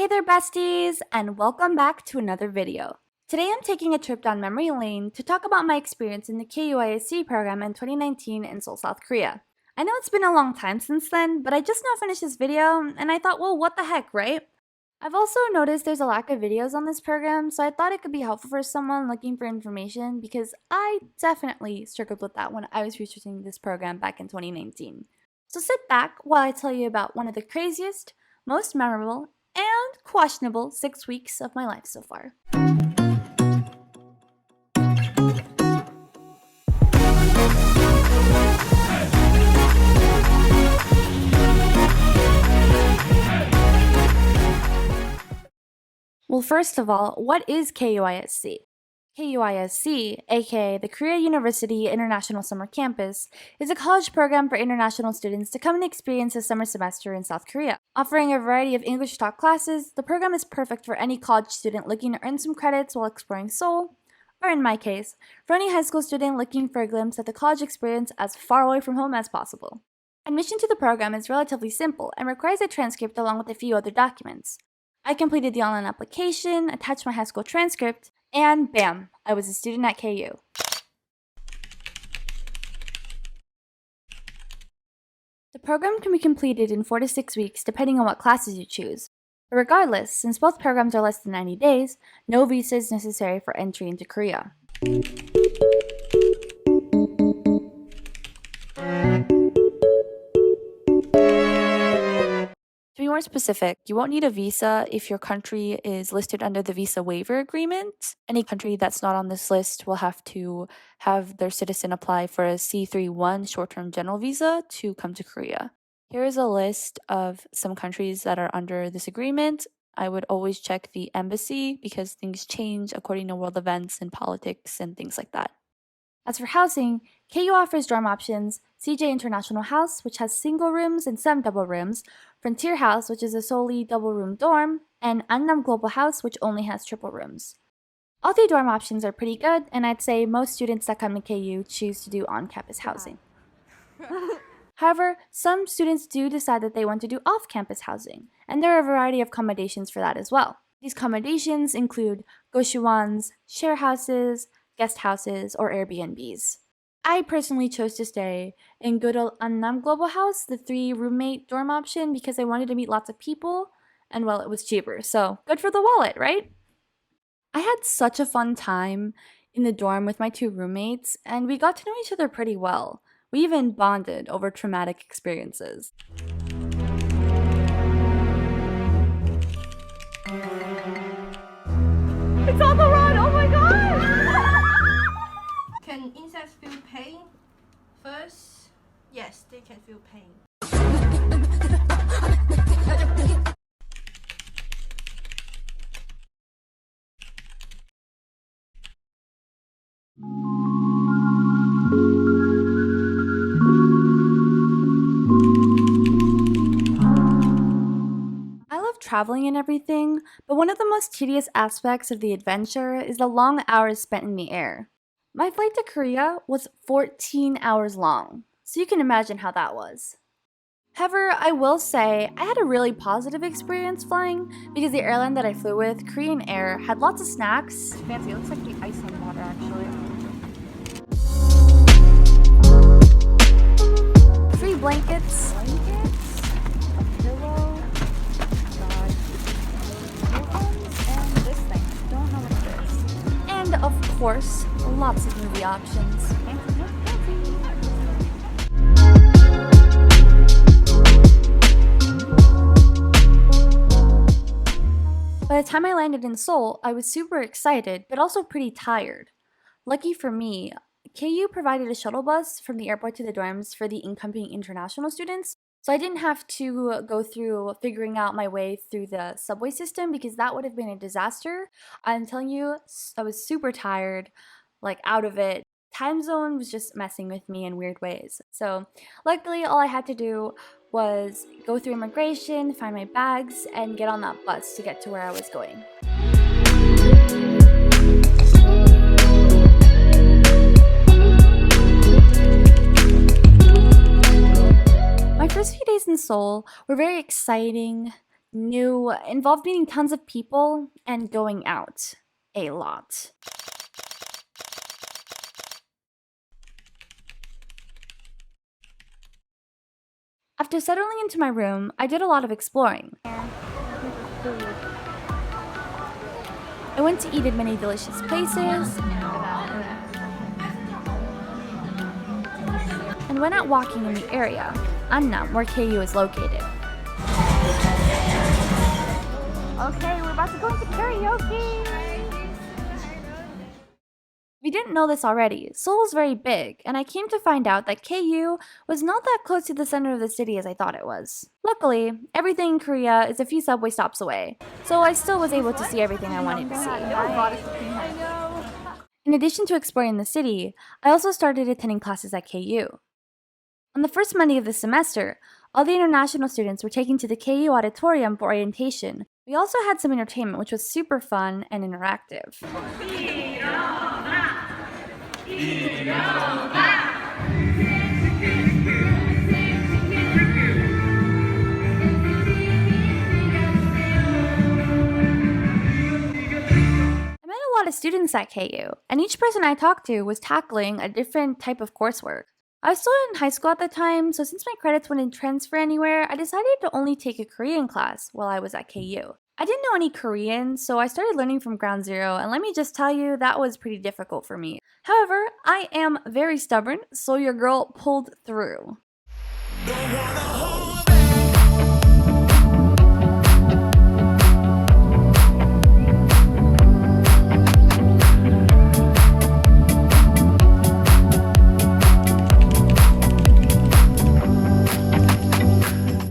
Hey there besties, and welcome back to another video. Today I'm taking a trip down memory lane to talk about my experience in the KUISC program in 2019 in Seoul, South Korea. I know it's been a long time since then, but I just now finished this video and I thought, well, what the heck, right? I've also noticed there's a lack of videos on this program, so I thought it could be helpful for someone looking for information because I definitely struggled with that when I was researching this program back in 2019. So sit back while I tell you about one of the craziest, most memorable, and questionable 6 weeks of my life so far. Well, first of all, what is KUISC? KUISC, aka the Korea University International Summer Campus, is a college program for international students to come and experience a summer semester in South Korea. Offering a variety of English talk classes, the program is perfect for any college student looking to earn some credits while exploring Seoul, or in my case, for any high school student looking for a glimpse at the college experience as far away from home as possible. Admission to the program is relatively simple and requires a transcript along with a few other documents. I completed the online application, attached my high school transcript, and bam, I was a student at KU. The program can be completed in 4 to 6 weeks depending on what classes you choose. But regardless, since both programs are less than 90 days, no visa is necessary for entry into Korea. To be more specific, you won't need a visa if your country is listed under the visa waiver agreement. Any country that's not on this list will have to have their citizen apply for a C31 short-term general visa to come to Korea. Here is a list of some countries that are under this agreement. I would always check the embassy because things change according to world events and politics and things like that. As for housing, KU offers dorm options: CJ International House, which has single rooms and some double rooms, Frontier House, which is a solely double-room dorm, and Annam Global House, which only has triple rooms. All three dorm options are pretty good, and I'd say most students that come to KU choose to do on-campus housing. However, some students do decide that they want to do off-campus housing, and there are a variety of accommodations for that as well. These accommodations include goshwons, share houses, guest houses, or Airbnbs. I personally chose to stay in good old Annam Global House, the 3-roommate dorm option, because I wanted to meet lots of people, and well, it was cheaper, so good for the wallet, right? I had such a fun time in the dorm with my 2 roommates, and we got to know each other pretty well. We even bonded over traumatic experiences. It's on the run! Oh my god! Can insects feel pain first? Yes, they can feel pain. I love traveling and everything, but one of the most tedious aspects of the adventure is the long hours spent in the air. My flight to Korea was 14 hours long, so you can imagine how that was. However, I will say I had a really positive experience flying because the airline that I flew with, Korean Air, had lots of snacks. Fancy, it looks like the ice on water actually. Free blankets, a pillow, and this thing. Don't know what it is. And of course, lots of movie options. By the time I landed in Seoul, I was super excited, but also pretty tired. Lucky for me, KU provided a shuttle bus from the airport to the dorms for the incoming international students, so I didn't have to go through figuring out my way through the subway system because that would have been a disaster. I'm telling you, I was super tired, like out of it. Time zone was just messing with me in weird ways. So luckily, all I had to do was go through immigration, find my bags, and get on that bus to get to where I was going. My first few days in Seoul were very exciting, new involved meeting tons of people and going out a lot. After settling into my room, I did a lot of exploring. I went to eat at many delicious places and went out walking in the area, Annam, where KU is located. Okay, we're about to go into karaoke! If you didn't know this already, Seoul is very big, and I came to find out that KU was not that close to the center of the city as I thought it was. Luckily, everything in Korea is a few subway stops away, so I still was able to see everything I wanted to see. In addition to exploring the city, I also started attending classes at KU. On the first Monday of the semester, all the international students were taken to the KU auditorium for orientation. We also had some entertainment, which was super fun and interactive. I met a lot of students at KU, and each person I talked to was tackling a different type of coursework. I was still in high school at the time, so since my credits wouldn't transfer anywhere, I decided to only take a Korean class while I was at KU. I didn't know any Korean, so I started learning from ground zero, and let me just tell you, that was pretty difficult for me. However, I am very stubborn, so your girl pulled through.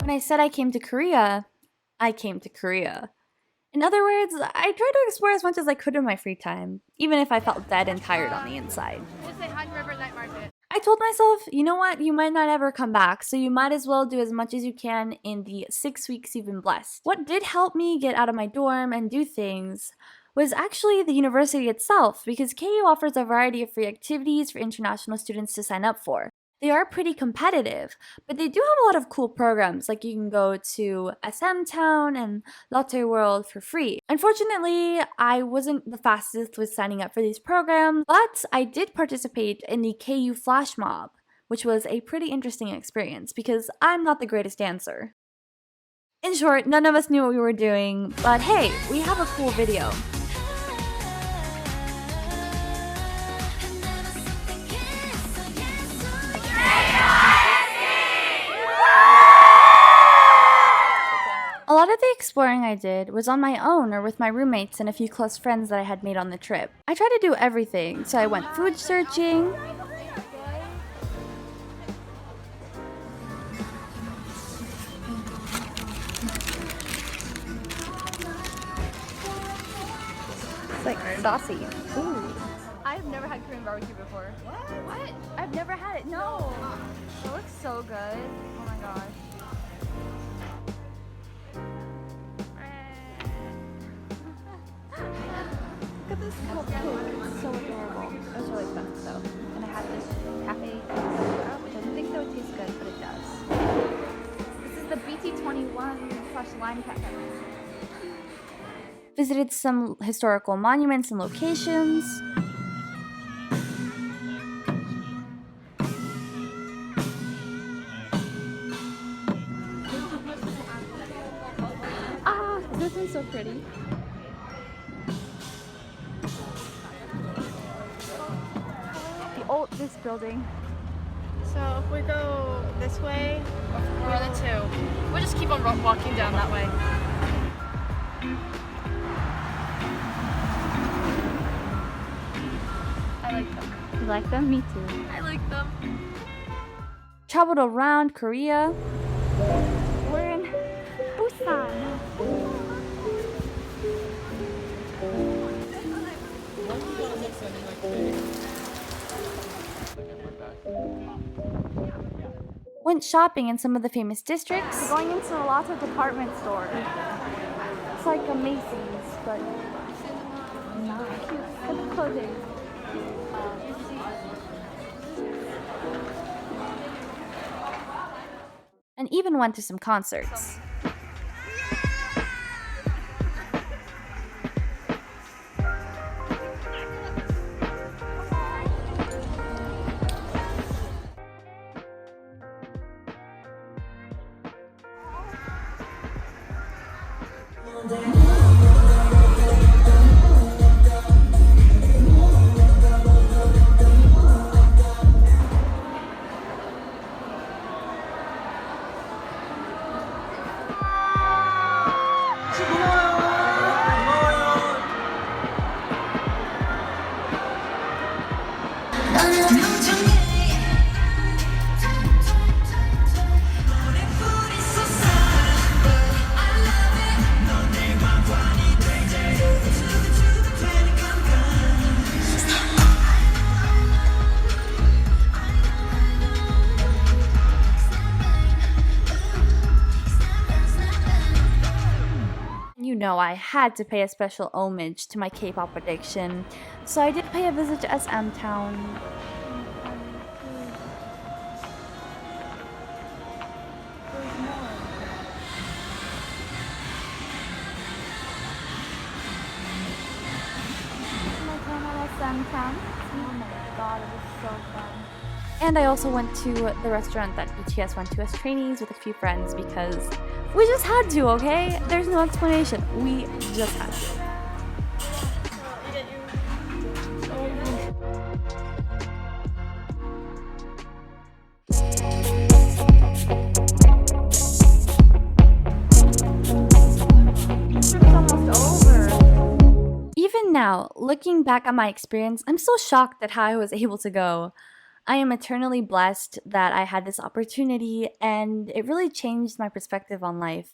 When I said I came to Korea, I came to Korea. In other words, I tried to explore as much as I could in my free time, even if I felt dead and tired on the inside. I told myself, you know what, you might not ever come back, so you might as well do as much as you can in the 6 weeks you've been blessed. What did help me get out of my dorm and do things was actually the university itself, because KU offers a variety of free activities for international students to sign up for. They are pretty competitive, but they do have a lot of cool programs, like you can go to SM Town and Lotte World for free. Unfortunately, I wasn't the fastest with signing up for these programs, but I did participate in the KU Flash Mob, which was a pretty interesting experience because I'm not the greatest dancer. In short, none of us knew what we were doing, but hey, we have a cool video. A lot of the exploring I did was on my own or with my roommates and a few close friends that I had made on the trip. I tried to do everything, so I went food searching, it's like saucy. Ooh. I've never had Korean barbecue before. What? I've never had it. No. It looks so good. Oh my gosh. Look at this cup. It's so adorable. It was really expensive though. And I had this cafe soda, which I didn't think that would taste good, but it does. This is the BT21/Lime Cafe. Visited some historical monuments and locations. Ah, this one's so pretty. This building. So if we go this way, we're on the 2. We'll just keep on walking down that way. I like them. You like them? Me too. I like them. Traveled around Korea. We're in Busan. Went shopping in some of the famous districts. We're going into a lot of department stores. It's like a Macy's, but not cute. Look at the clothing. And even went to some concerts. You know, I had to pay a special homage to my K-pop addiction, so I did pay a visit to SM Town. Oh my god, it was so fun. And I also went to the restaurant that BTS went to as trainees with a few friends because we just had to, okay? There's no explanation. We just had to. Even now, looking back at my experience, I'm still shocked at how I was able to go. I am eternally blessed that I had this opportunity, and it really changed my perspective on life.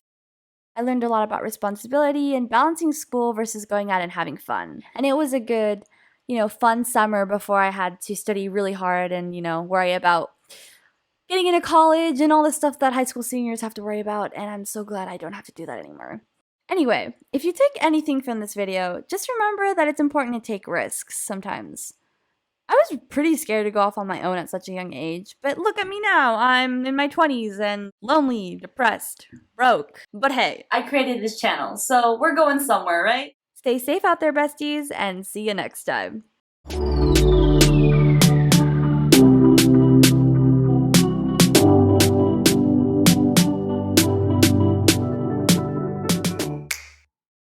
I learned a lot about responsibility and balancing school versus going out and having fun. And it was a good, fun summer before I had to study really hard and, worry about getting into college and all the stuff that high school seniors have to worry about. And I'm so glad I don't have to do that anymore. Anyway, if you take anything from this video, just remember that it's important to take risks sometimes. I was pretty scared to go off on my own at such a young age, but look at me now. I'm in my 20s and lonely, depressed, broke. But hey, I created this channel, so we're going somewhere, right? Stay safe out there, besties, and see you next time.